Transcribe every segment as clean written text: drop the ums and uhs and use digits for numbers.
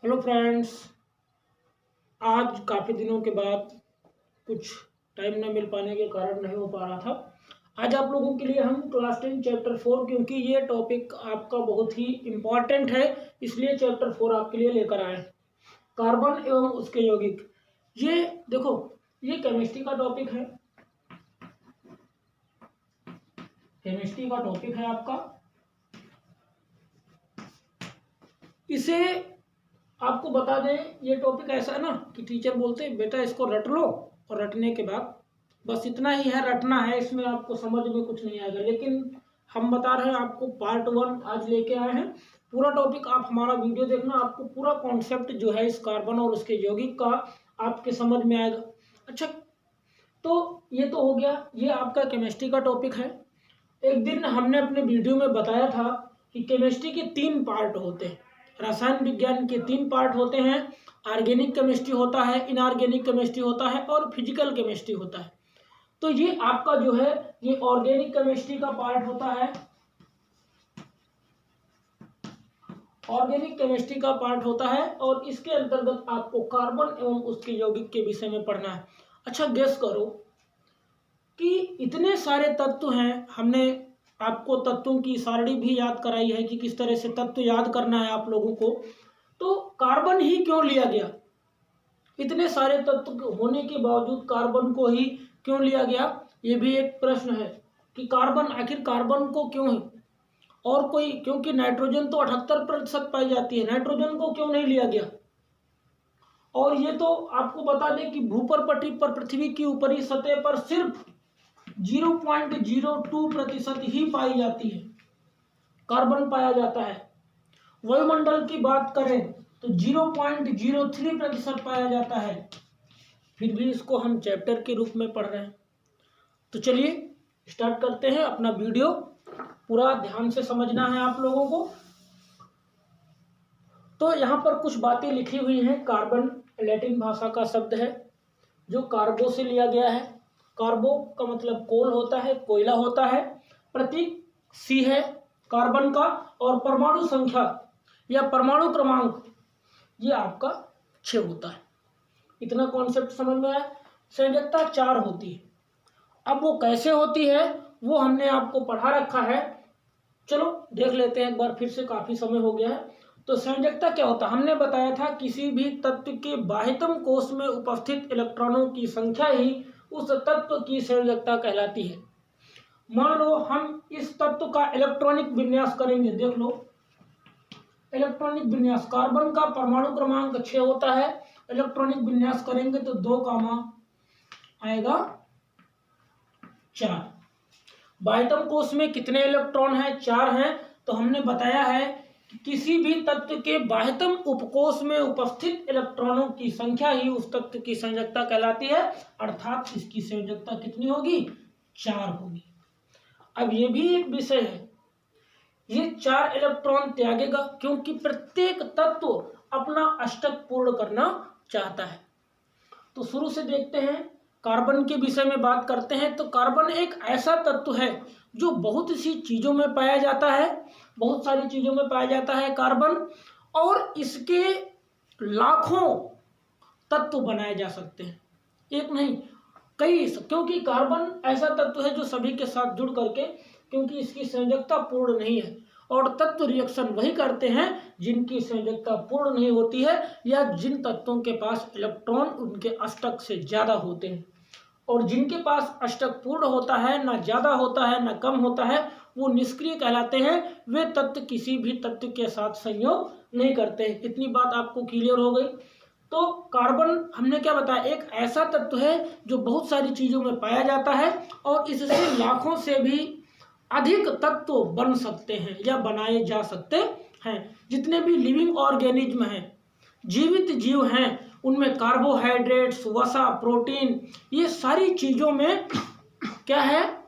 Hello friends. आज काफ़ी दिनों के बाद कुछ टाइम न मिल पाने के कारण नहीं हो पा रहा था। आज आप लोगों के लिए हम क्लास 10 चैप्टर 4, क्योंकि ये टॉपिक आपका बहुत ही इम्पॉर्टेंट है, इसलिए चैप्टर 4 आपके लिए लेकर आए। कार्बन एवं उसके यौगिक। ये देखो, ये केमिस्ट्री का टॉपिक है। केमिस्ट्री का टॉपिक है आपका। इसे आपको बता दें, ये टॉपिक ऐसा है ना कि टीचर बोलते हैं बेटा इसको रट लो, और रटने के बाद बस इतना ही है, रटना है, इसमें आपको समझ में कुछ नहीं आएगा। लेकिन हम बता रहे हैं आपको, पार्ट 1 आज लेके आए हैं। पूरा टॉपिक आप हमारा वीडियो देखना, आपको पूरा कॉन्सेप्ट जो है इस कार्बन और उसके यौगिक का आपके समझ में आएगा। अच्छा, तो ये तो हो गया, ये आपका केमिस्ट्री का टॉपिक है। एक दिन हमने अपने वीडियो में बताया था कि केमिस्ट्री के 3 पार्ट होते हैं। रसायन विज्ञान के 3 पार्ट होते हैं। ऑर्गेनिक केमिस्ट्री होता है, इनऑर्गेनिक केमिस्ट्री होता है और फिजिकल केमिस्ट्री होता है। तो ये आपका जो है ये ऑर्गेनिक केमिस्ट्री का पार्ट होता है। ऑर्गेनिक केमिस्ट्री का पार्ट होता है और इसके अंतर्गत आपको कार्बन एवं उसके यौगिक के विषय में पढ़ना है। अच्छा, गेस करो कि इतने सारे तत्व हैं। हमने आपको तत्वों की सारणी भी याद कराई है कि किस तरह से तत्व याद करना है आप लोगों को। तो कार्बन ही क्यों लिया गया? इतने सारे तत्व होने के बावजूद कार्बन को ही क्यों लिया गया? ये भी एक प्रश्न है कि कार्बन, आखिर कार्बन को क्यों है? और कोई, क्योंकि नाइट्रोजन तो 78% पाई जाती है, नाइट्रोजन को क्यों नहीं लिया गया? और ये तो आपको बता दें कि भूपर्पटी पर, पृथ्वी की ऊपरी सतह पर सिर्फ 0.02% ही पाई जाती है, कार्बन पाया जाता है। वायुमंडल की बात करें तो 0.03% पाया जाता है। फिर भी इसको हम चैप्टर के रूप में पढ़ रहे हैं। तो चलिए स्टार्ट करते हैं अपना वीडियो। पूरा ध्यान से समझना है आप लोगों को। तो यहाँ पर कुछ बातें लिखी हुई हैं। कार्बन लैटिन भाषा का शब्द है जो कार्बो से लिया गया है। कार्बो का मतलब कोल होता है, कोयला होता है। प्रतीक सी है कार्बन का, और परमाणु संख्या या परमाणु क्रमांक ये आपका 6 होता है। इतना कॉन्सेप्ट समझ में आया। संयोजकता 4 होती है। अब वो कैसे होती है वो हमने आपको पढ़ा रखा है। चलो देख लेते हैं एक बार फिर से, काफी समय हो गया है। तो संयोजकता क्या होता है? हमने बताया था किसी भी तत्व के बाह्यतम कोश में उपस्थित इलेक्ट्रॉनों की संख्या ही उस तत्व की संयोजकता कहलाती है। मान लो हम इस तत्व का इलेक्ट्रॉनिक विन्यास करेंगे, देख लो इलेक्ट्रॉनिक विन्यास। कार्बन का परमाणु क्रमांक 6 होता है। इलेक्ट्रॉनिक विन्यास करेंगे तो 2 कामा आएगा 4। बाह्यतम कोश में कितने इलेक्ट्रॉन हैं? 4 हैं। तो हमने बताया है कि किसी भी तत्व के बाह्यतम उपकोश में उपस्थित इलेक्ट्रॉनों की संख्या ही उस तत्व की संयोजकता कहलाती है, अर्थात इसकी संयोजकता कितनी होगी? 4 होगी। अब ये भी एक विषय है, ये 4 इलेक्ट्रॉन त्यागेगा क्योंकि प्रत्येक तत्व अपना अष्टक पूर्ण करना चाहता है। तो शुरू से देखते हैं, कार्बन के विषय में बात करते हैं। तो कार्बन एक ऐसा तत्व है जो बहुत सी चीजों में पाया जाता है, बहुत सारी चीजों में पाया जाता है कार्बन, और इसके लाखों तत्व बनाए जा सकते हैं, एक नहीं कई, क्योंकि कार्बन ऐसा तत्व है जो सभी के साथ जुड़ करके, क्योंकि इसकी संयोजकता पूर्ण नहीं है, और तत्व रिएक्शन वही करते हैं जिनकी संयोजकता पूर्ण नहीं होती है, या जिन तत्वों के पास इलेक्ट्रॉन उनके अष्टक से ज्यादा होते हैं। और जिनके पास अष्टक पूर्ण होता है, ना ज्यादा होता है ना कम होता है, वो निष्क्रिय कहलाते हैं। वे तत्व किसी भी तत्व के साथ संयोग नहीं करते हैं। इतनी बात आपको क्लियर हो गई। तो कार्बन हमने क्या बताया, एक ऐसा तत्व है जो बहुत सारी चीजों में पाया जाता है, और इससे लाखों से भी अधिक तत्व बन सकते हैं या बनाए जा सकते हैं। जितने भी लिविंग ऑर्गेनिज्म हैं, जीवित जीव हैं, उनमें कार्बोहाइड्रेट्स, वसा, प्रोटीन, ये सारी चीजों में क्या है?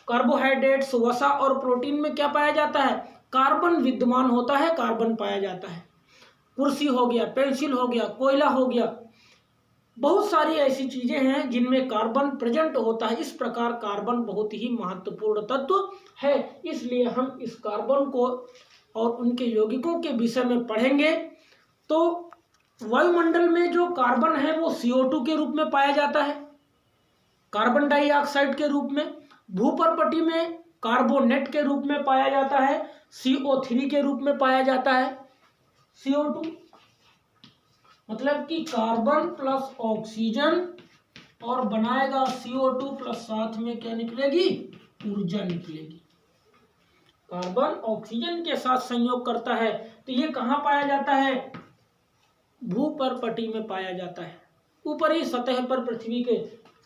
कार्बोहाइड्रेट्स, वसा और प्रोटीन में क्या पाया जाता है? कार्बन विद्यमान होता है, कार्बन पाया जाता है। कुर्सी हो गया, पेंसिल हो गया, कोयला हो गया, बहुत सारी ऐसी चीजें हैं जिनमें कार्बन प्रेजेंट होता है। इस प्रकार कार्बन बहुत ही महत्वपूर्ण तत्व है, इसलिए हम इस कार्बन को और उनके यौगिकों के विषय में पढ़ेंगे। तो वायुमंडल में जो कार्बन है वो CO2 के रूप में पाया जाता है, कार्बन डाइऑक्साइड के रूप में। भूपर्पटी में कार्बोनेट के रूप में पाया जाता है, CO3 के रूप में पाया जाता है। CO2 मतलब कि कार्बन प्लस ऑक्सीजन और बनाएगा CO2 प्लस साथ में क्या निकलेगी, ऊर्जा निकलेगी। कार्बन ऑक्सीजन के साथ संयोग करता है तो ये कहाँ पाया जाता है, भूपर्पटी में पाया जाता है, ऊपरी सतह पर पृथ्वी के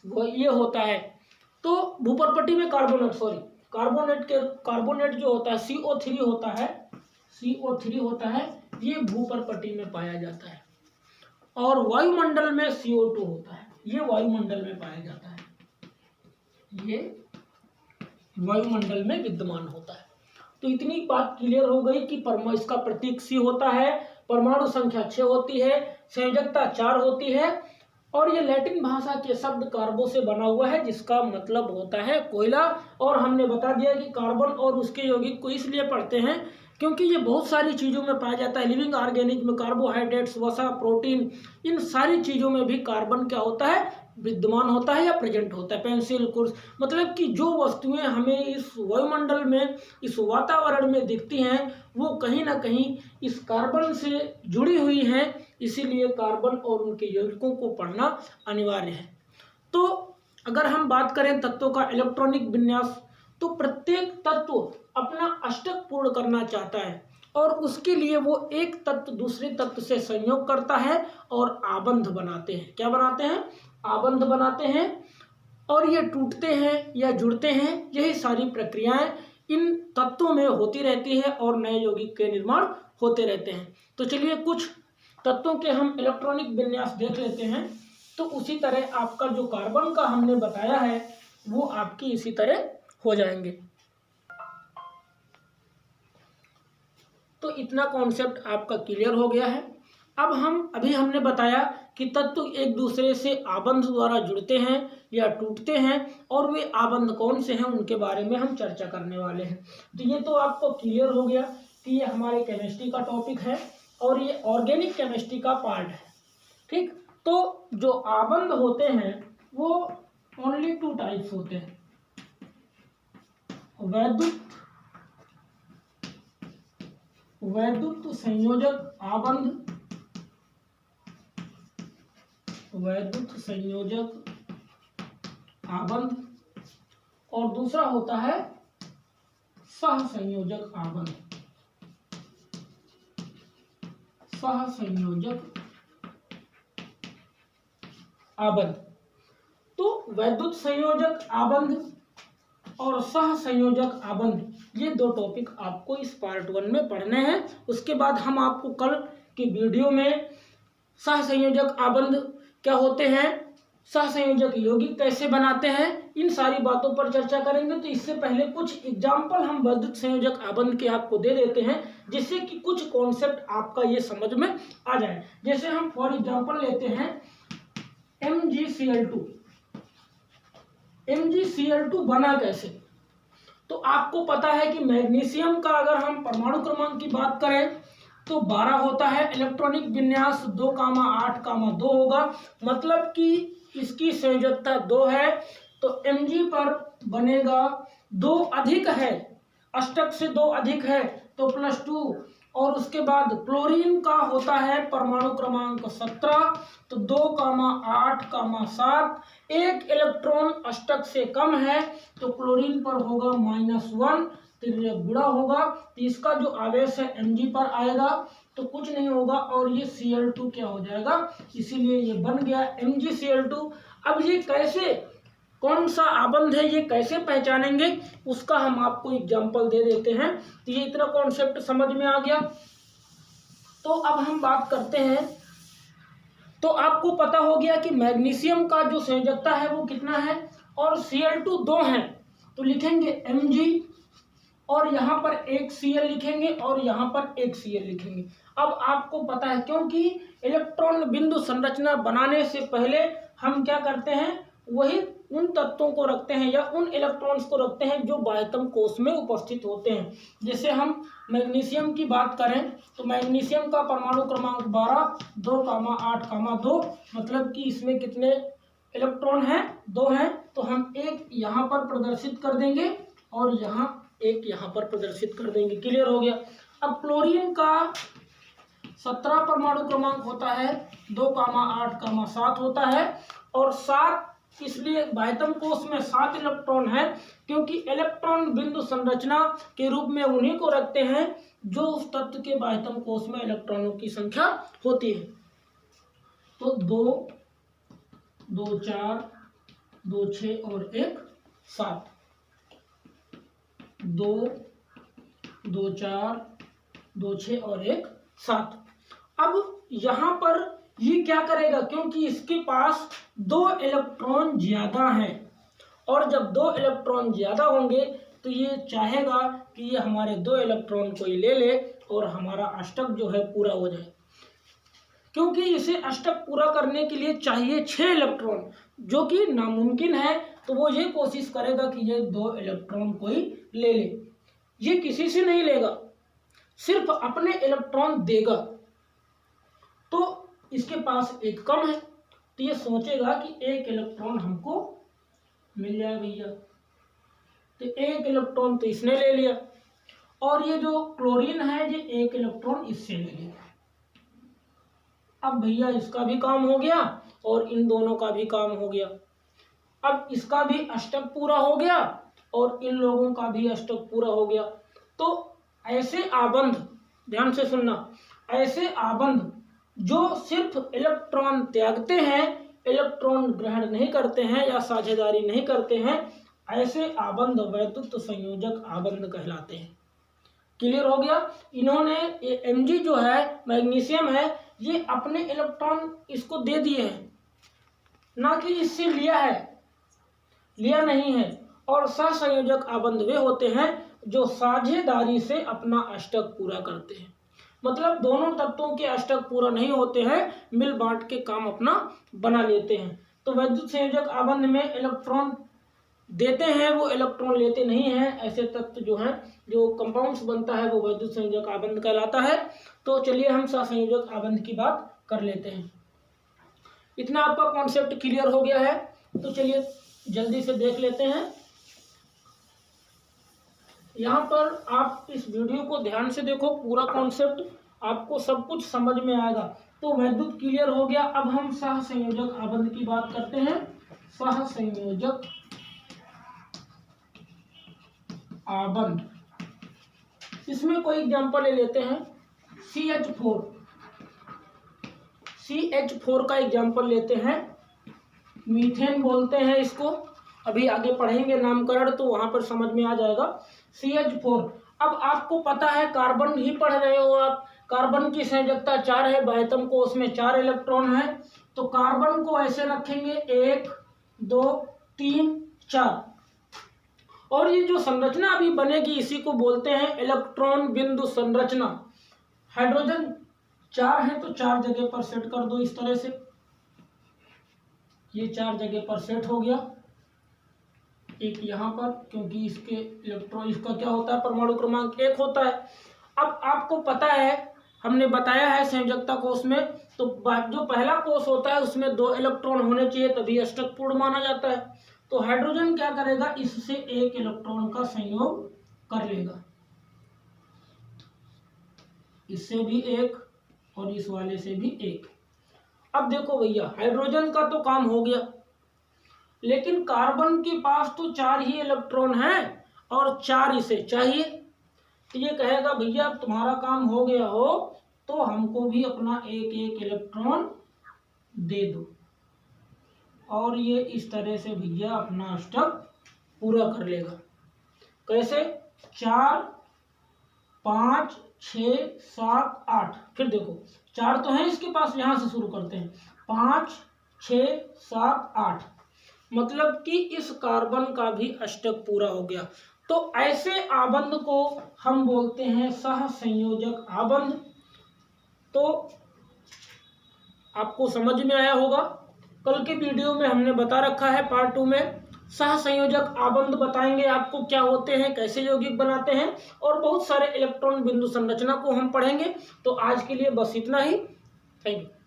वो ये होता है। तो भूपर्पटी में कार्बोनेट जो होता है CO3 होता है, ये भूपर्पटी में पाया जाता है। और वायुमंडल में CO2 होता है, ये वायुमंडल में पाया जाता है, ये वायुमंडल में विद्यमान होता है। तो इतनी बात क्लियर हो गई कि इसका प्रतीक C होता है, परमाणु संख्या 6 होती है, संयोजकता 4 होती है, और ये लैटिन भाषा के शब्द कार्बो से बना हुआ है जिसका मतलब होता है कोयला। और हमने बता दिया कि कार्बन और उसके यौगिक को इसलिए पढ़ते हैं क्योंकि ये बहुत सारी चीज़ों में पाया जाता है। लिविंग ऑर्गेनिज्म में कार्बोहाइड्रेट्स, वसा, प्रोटीन, इन सारी चीज़ों में भी कार्बन क्या होता है, विद्यमान होता है या प्रेजेंट होता है। पेंसिल, कुर्स, मतलब कि जो वस्तुएं हमें इस वायुमंडल में, इस वातावरण में दिखती हैं वो कहीं ना कहीं इस कार्बन से जुड़ी हुई हैं, इसीलिए कार्बन और उनके यौगिकों को पढ़ना अनिवार्य है। तो अगर हम बात करें तत्वों का इलेक्ट्रॉनिक विन्यास, तो प्रत्येक तत्व अपना अष्टक पूर्ण करना चाहता है और उसके लिए वो एक तत्व दूसरे तत्व से संयोग करता है और आबंध बनाते हैं। क्या बनाते हैं, आबंध बनाते हैं, और ये टूटते हैं या जुड़ते हैं। यही सारी प्रक्रियाएं इन तत्वों में होती रहती है और नए यौगिक के निर्माण होते रहते हैं। तो चलिए कुछ तत्वों के हम इलेक्ट्रॉनिक विन्यास देख लेते हैं। तो उसी तरह आपका जो कार्बन का हमने बताया है वो आपकी इसी तरह हो जाएंगे। तो इतना कॉन्सेप्ट आपका क्लियर हो गया है। अब अभी हमने बताया कि तत्व एक दूसरे से आबंध द्वारा जुड़ते हैं या टूटते हैं, और वे आबंध कौन से हैं उनके बारे में हम चर्चा करने वाले हैं। तो ये तो आपको क्लियर हो गया कि ये हमारे केमिस्ट्री का टॉपिक है और ये ऑर्गेनिक केमिस्ट्री का पार्ट है। ठीक, तो जो आबंध होते हैं वो ओनली 2 टाइप्स होते हैं, वैद्युत संयोजक आबंध, वैद्युत संयोजक आबंध, और दूसरा होता है सहसंयोजक आबंध, सहसंयोजक आबंध। तो वैद्युत संयोजक आबंध और सहसंयोजक आबंध, ये 2 टॉपिक आपको इस पार्ट 1 में पढ़ने हैं। उसके बाद हम आपको कल की वीडियो में सहसंयोजक आबंध क्या होते हैं, सहसंयोजक यौगिक कैसे बनाते हैं, इन सारी बातों पर चर्चा करेंगे। तो इससे पहले कुछ एग्जाम्पल हम वैद्युत संयोजक आबंध के आपको दे देते हैं जिससे कि कुछ कॉन्सेप्ट आपका ये समझ में आ जाए। जैसे हम फॉर एग्जाम्पल लेते हैं MgCl2। MgCl2 बना कैसे, तो आपको पता है कि मैग्नीशियम का अगर हम परमाणु क्रमांक की बात करें तो 12 होता है, इलेक्ट्रॉनिक विन्यास 2,8,2 होगा, मतलब कि इसकी संयोजकता 2 है। तो Mg पर बनेगा 2 अधिक है, अष्टक से 2 अधिक है तो +2, और उसके बाद क्लोरीन का होता है परमाणु क्रमांक 17, तो 2,8,7, एक इलेक्ट्रॉन अष्टक से कम है तो क्लोरीन पर होगा -1, तो ये गुणा होगा, तो इसका जो आवेश है Mg पर आएगा तो कुछ नहीं होगा और ये Cl2 क्या हो जाएगा, इसीलिए ये बन गया MgCl2। अब ये कैसे, कौन सा आबंध है, ये कैसे पहचानेंगे उसका हम आपको एग्जांपल दे देते हैं। तो ये इतना कॉन्सेप्ट समझ में आ गया। तो अब हम बात करते हैं, तो आपको पता हो गया कि मैग्नीशियम का जो संयोजकता है वो कितना है और Cl2 2 है, तो लिखेंगे Mg और यहाँ पर एक Cl लिखेंगे और यहाँ पर एक Cl लिखेंगे। अब आपको पता है क्योंकि इलेक्ट्रॉन बिंदु संरचना बनाने से पहले हम क्या करते हैं, वही उन तत्वों को रखते हैं या उन इलेक्ट्रॉन्स को रखते हैं जो बाह्यतम कोश में उपस्थित होते हैं। जैसे हम मैग्नीशियम की बात करें तो मैग्नीशियम का परमाणु क्रमांक 12, 2,8,2, मतलब कि इसमें कितने इलेक्ट्रॉन हैं? 2 हैं। तो हम एक यहाँ पर प्रदर्शित कर देंगे और यहाँ एक यहाँ पर प्रदर्शित कर देंगे। क्लियर हो गया। अब क्लोरीन का 17 परमाणु क्रमांक होता है, 2,8,7 होता है और 7 इसलिए बाह्यतम कोश में 7 इलेक्ट्रॉन है क्योंकि इलेक्ट्रॉन बिंदु संरचना के रूप में उन्हीं को रखते हैं जो उस तत्व के बाह्यतम कोश में इलेक्ट्रॉनों की संख्या होती है। तो 2, 2, 4, 2, 6 और 1 7, 2, 2, 4, 2, 6 और 1 7। अब यहाँ पर ये क्या करेगा, क्योंकि इसके पास 2 इलेक्ट्रॉन ज्यादा हैं और जब 2 इलेक्ट्रॉन ज्यादा होंगे तो ये चाहेगा कि ये हमारे 2 इलेक्ट्रॉन को ही ले ले और हमारा अष्टक जो है पूरा हो जाए। क्योंकि इसे अष्टक पूरा करने के लिए चाहिए 6 इलेक्ट्रॉन, जो कि नामुमकिन है, तो वो ये कोशिश करेगा कि ये 2 इलेक्ट्रॉन को ही ले ले। ये किसी से नहीं लेगा, सिर्फ अपने इलेक्ट्रॉन देगा। तो इसके पास एक कम है तो ये सोचेगा कि 1 इलेक्ट्रॉन हमको मिल जाए भैया, तो 1 इलेक्ट्रॉन तो इसने ले लिया और ये जो क्लोरीन है ये 1 इलेक्ट्रॉन इससे ले लिया। अब भैया इसका भी काम हो गया और इन दोनों का भी काम हो गया। अब इसका भी अष्टक पूरा हो गया और इन लोगों का भी अष्टक पूरा हो गया। तो ऐसे आबंध, ध्यान से सुनना, ऐसे आबंध जो सिर्फ इलेक्ट्रॉन त्यागते हैं, इलेक्ट्रॉन ग्रहण नहीं करते हैं या साझेदारी नहीं करते हैं, ऐसे आबंध वैद्युत संयोजक आबंध कहलाते हैं। क्लियर हो गया। इन्होंने Mg जो है मैग्नीशियम है, ये अपने इलेक्ट्रॉन इसको दे दिए हैं, ना कि इससे लिया है, लिया नहीं है। और सहसंयोजक आबंध वे होते हैं जो साझेदारी से अपना अष्टक पूरा करते हैं। मतलब दोनों तत्वों के अष्टक पूरा नहीं होते हैं, मिल बांट के काम अपना बना लेते हैं। तो वैद्युत संयोजक आबंध में इलेक्ट्रॉन देते हैं, वो इलेक्ट्रॉन लेते नहीं हैं। ऐसे तत्व जो हैं, जो कंपाउंड्स बनता है, वो वैद्युत संयोजक आबंध कहलाता है। तो चलिए हम सहसंयोजक आबंध की बात कर लेते हैं। इतना आपका कॉन्सेप्ट क्लियर हो गया है, तो चलिए जल्दी से देख लेते हैं। यहाँ पर आप इस वीडियो को ध्यान से देखो, पूरा कॉन्सेप्ट आपको सब कुछ समझ में आएगा। तो वैद्युत क्लियर हो गया। अब हम सहसंयोजक आबंध की बात करते हैं। सहसंयोजक आबंध, इसमें कोई एग्जांपल ले लेते हैं। CH4, CH4 का एग्जांपल लेते हैं। मीथेन बोलते हैं इसको, अभी आगे पढ़ेंगे नामकरण तो वहां पर समझ में आ जाएगा। CH4, अब आपको पता है कार्बन ही पढ़ रहे हो आप, कार्बन की संयोजकता 4 है, बाह्यतम कोश में 4 इलेक्ट्रॉन है। तो कार्बन को ऐसे रखेंगे 1, 2, 3, 4। और ये जो संरचना अभी बनेगी इसी को बोलते हैं इलेक्ट्रॉन बिंदु संरचना। हाइड्रोजन 4 है तो 4 जगह पर सेट कर दो इस तरह से, ये 4 जगह पर सेट हो गया। एक यहाँ पर, क्योंकि इसके इलेक्ट्रॉन, इसका क्या होता है, परमाणु क्रमांक 1 होता है। अब आपको पता है, हमने बताया है संयोजकता कोश में तो जो पहला कोश होता है उसमें 2 इलेक्ट्रॉन होने चाहिए, तभी अष्टक पूर्ण माना जाता है। तो हाइड्रोजन क्या करेगा, इससे 1 इलेक्ट्रॉन का संयोग कर लेगा, इससे भी 1 और इस वाले से भी 1। अब देखो भैया, हाइड्रोजन का तो काम हो गया, लेकिन कार्बन के पास तो 4 ही इलेक्ट्रॉन हैं और 4 इसे चाहिए। तो ये कहेगा भैया तुम्हारा काम हो गया हो तो हमको भी अपना 1-1 इलेक्ट्रॉन दे दो, और ये इस तरह से भैया अपना अष्टक पूरा कर लेगा। कैसे, 4, 5, 6, 7, 8। फिर देखो 4 तो है इसके पास, यहां से शुरू करते हैं। 5, 6, 7, 8, मतलब कि इस कार्बन का भी अष्टक पूरा हो गया। तो ऐसे आबंध को हम बोलते हैं सहसंयोजक आबंध। तो आपको समझ में आया होगा। कल के वीडियो में हमने बता रखा है पार्ट 2 में सहसंयोजक आबंध बताएंगे आपको क्या होते हैं, कैसे यौगिक बनाते हैं, और बहुत सारे इलेक्ट्रॉन बिंदु संरचना को हम पढ़ेंगे। तो आज के लिए बस इतना ही। Thank you.